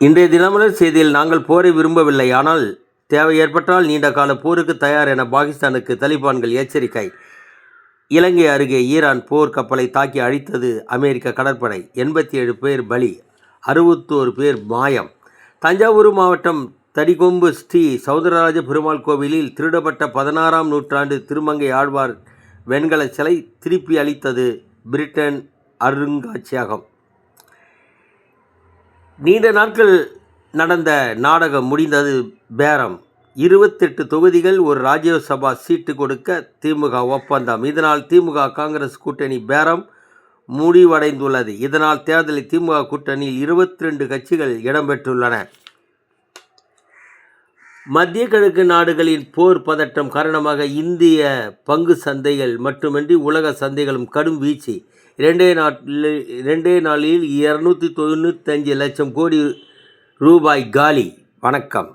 இன்றைய தினமலர் செய்தியில் நாங்கள் போரை விரும்பவில்லை, ஆனால் தேவை ஏற்பட்டால் நீண்ட கால போருக்கு தயார் என பாகிஸ்தானுக்கு தலிபான்கள் எச்சரிக்கை. இலங்கை அருகே ஈரான் போர் கப்பலை தாக்கி அழித்தது அமெரிக்க கடற்படை. 87 பேர் பலி, 61 பேர் மாயம். தஞ்சாவூர் மாவட்டம் தடிகொம்பு ஸ்ரீ சௌந்தரராஜ பெருமாள் கோவிலில் திருடப்பட்ட 16ஆம் நூற்றாண்டு திருமங்கை ஆழ்வார் வெண்கல சிலை திருப்பி அளித்தது பிரிட்டன் அருங்காட்சியகம். நீண்ட நாட்கள் நடந்த நாடகம் முடிந்தது பேரம். 28 தொகுதிகள், ஒரு ராஜ்யசபா சீட்டு கொடுக்க திமுக ஒப்பந்தம். இதனால் திமுக காங்கிரஸ் கூட்டணி பேரம் முடிவடைந்துள்ளது. இதனால் தேர்தலில் திமுக கூட்டணியில் 22 கட்சிகள் இடம்பெற்றுள்ளன. மத்திய கிழக்கு நாடுகளின் போர் பதட்டம் காரணமாக இந்திய பங்கு சந்தைகள் மட்டுமின்றி உலக சந்தைகளும் கடும் வீழ்ச்சி. இரண்டே நாளில் 295 லட்சம் கோடி ரூபாய் காலி. வணக்கம்.